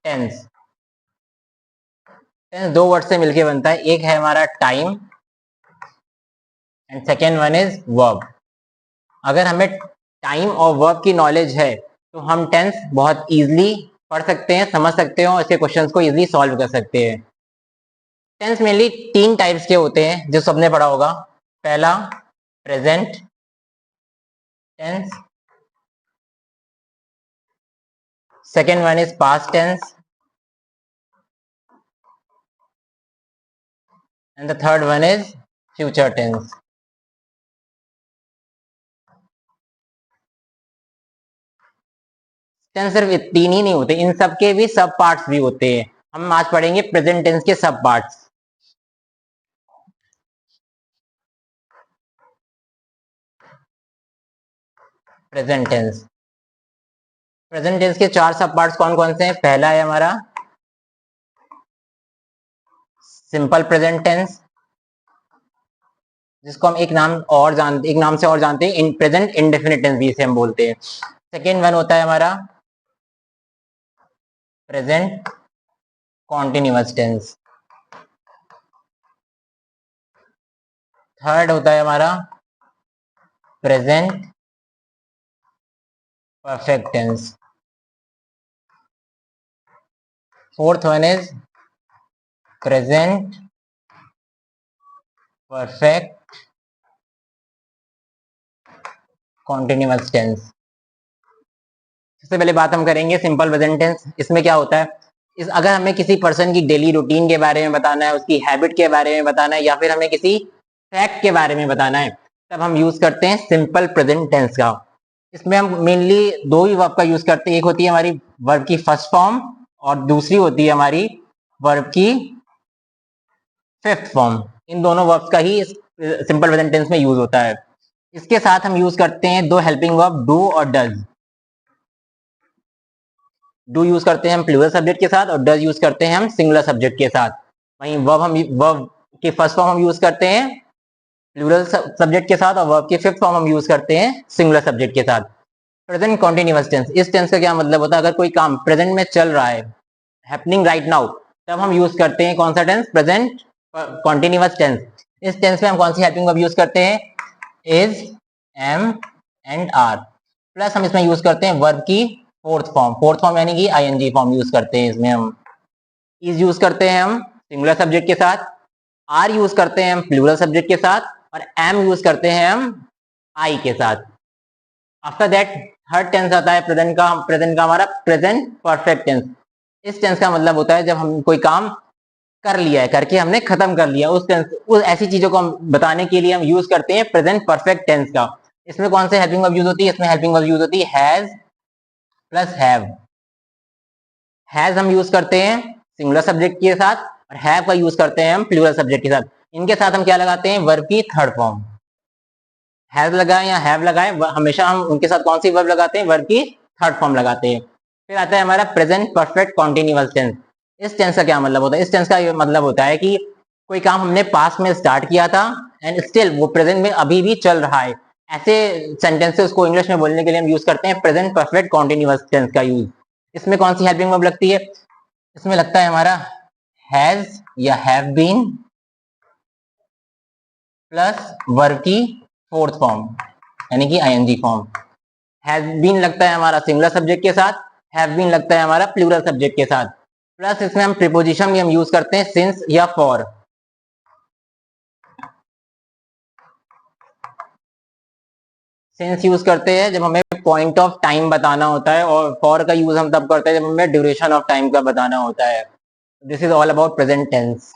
Tense. Tense दो word से मिलके बनता है, एक है हमारा time and second one is verb. अगर हमें टाइम और वर्ब की नॉलेज है तो हम टेंस बहुत इजीली पढ़ सकते हैं, समझ सकते हैं और इसके क्वेश्चंस को इजीली सॉल्व कर सकते हैं। टेंस मेनली तीन टाइप्स के होते हैं जो सबने पढ़ा होगा। पहला present tense, second one is past tense and the third one is future tense. Tense सिर्फ तीन ही नहीं होते, इन सब के भी सब पार्ट्स भी होते हैं। हम आज पढ़ेंगे प्रेजेंट टेंस के सब parts. Present tense, present tense के चार सब पार्ट्स कौन कौन से हैं? पहला है हमारा सिंपल प्रेजेंट टेंस, जिसको हम एक नाम से और जानते हैं, इन प्रेजेंट इंडेफिनिट टेंस भी इसे हम बोलते हैं। सेकेंड वन होता है हमारा प्रेजेंट कॉन्टिन्यूअस टेंस, थर्ड होता है हमारा present perfect tense, fourth one is present perfect continuous tense. सबसे पहले बात हम करेंगे सिंपल प्रेजेंट टेंस। इसमें क्या होता है, अगर हमें किसी पर्सन की डेली रूटीन के बारे में बताना है, उसकी हैबिट के बारे में बताना है, या फिर हमें किसी फैक्ट के बारे में बताना है, तब हम यूज करते हैं सिंपल प्रेजेंट टेंस का। इसमें हम मेनली दो ही वर्ब का यूज करते हैं, एक होती है हमारी वर्ब की फर्स्ट फॉर्म और दूसरी होती है हमारी वर्ब की फिफ्थ फॉर्म। इन दोनों वर्ब्स का ही सिंपल प्रेजेंट टेंस में यूज होता है। इसके साथ हम यूज करते हैं दो हेल्पिंग वर्ब डू और डज। डू यूज करते हैं हम प्लूरल सब्जेक्ट के साथ और डज यूज करते हैं हम सिंगुलर सब्जेक्ट के साथ। वहीं वर्ब की फर्स्ट फॉर्म हम यूज करते हैं प्लूरल सब्जेक्ट के साथ और वर्ब की फिफ्थ फॉर्म हम यूज करते हैं सिंगुलर सब्जेक्ट के साथ। प्रेजेंट कॉन्टिन्यूअस टेंस, इस टेंस का क्या मतलब होता है, अगर कोई काम प्रेजेंट में चल रहा है, हैपनिंग राइट नाउ, तब हम यूज करते हैं कौन सा टेंस? Present continuous tense. इस टेंस में हम कौन सी हेल्पिंग वर्ब यूज करते हैं? Is, am and are. Plus हम इसमें यूज करते हैं वर्ब की फोर्थ फॉर्म यानी कि आईएनजी फॉर्म यूज करते हैं। इसमें हम इज यूज करते हैं हम सिंगुलर सब्जेक्ट के साथ, आर यूज करते हैं हम प्लूरल सब्जेक्ट के साथ और एम यूज करते हैं हम आई के साथ। आफ्टर दैट थर्ड टेंस आता है प्रेजेंट का हमारा प्रेजेंट परफेक्ट टेंस। इस टेंस का मतलब होता है जब हम कोई काम कर लिया है, करके हमने खत्म कर लिया, उस ऐसी चीजों को हम बताने के लिए हम यूज करते हैं प्रेजेंट परफेक्ट टेंस का। इसमें कौन से हेल्पिंग वर्ब यूज होती है? इसमें हेल्पिंग वर्ब यूज होती है हैज प्लस हैव। हैज हम यूज करते हैं सिंगुलर सब्जेक्ट के साथ और हैव का यूज करते हैं हम प्लूरल सब्जेक्ट के साथ। इनके साथ हम क्या लगाते हैं? वर्ब की थर्ड फॉर्म। हैज लगाए या हैव लगाए, हमेशा हम उनके साथ कौन सी वर्ब लगाते हैं? वर्ब की थर्ड फॉर्म लगाते हैं। फिर आता है हमारा प्रेजेंट परफेक्ट कॉन्टिन्यूअस टेंस। इस टेंस का क्या मतलब होता है? इस टेंस का ये मतलब होता है कि कोई काम हमने पास्ट में स्टार्ट किया था एंड स्टिल वो प्रेजेंट में अभी भी चल रहा है। ऐसे सेंटेंसेस को इंग्लिश में बोलने के लिए हम यूज करते हैं प्रेजेंट परफेक्ट कॉन्टिन्यूअस टेंस का यूज। इसमें कौन सी हेल्पिंग वर्ब लगती है? इसमें लगता है हमारा हैज या हैव बीन प्लस वर्ब की फोर्थ फॉर्म यानी कि आईएनजी फॉर्म। हैज बीन लगता है हमारा सिंगुलर सब्जेक्ट के साथ, हैव बीन लगता है हमारा प्लूरल सब्जेक्ट के साथ। प्लस इसमें हम प्रीपोजिशन भी हम यूज करते हैं सिंस या फॉर। सिंस यूज करते हैं जब हमें पॉइंट ऑफ टाइम बताना होता है और फॉर का यूज हम तब करते हैं जब हमें ड्यूरेशन ऑफ टाइम का बताना होता है। This is all about present tense.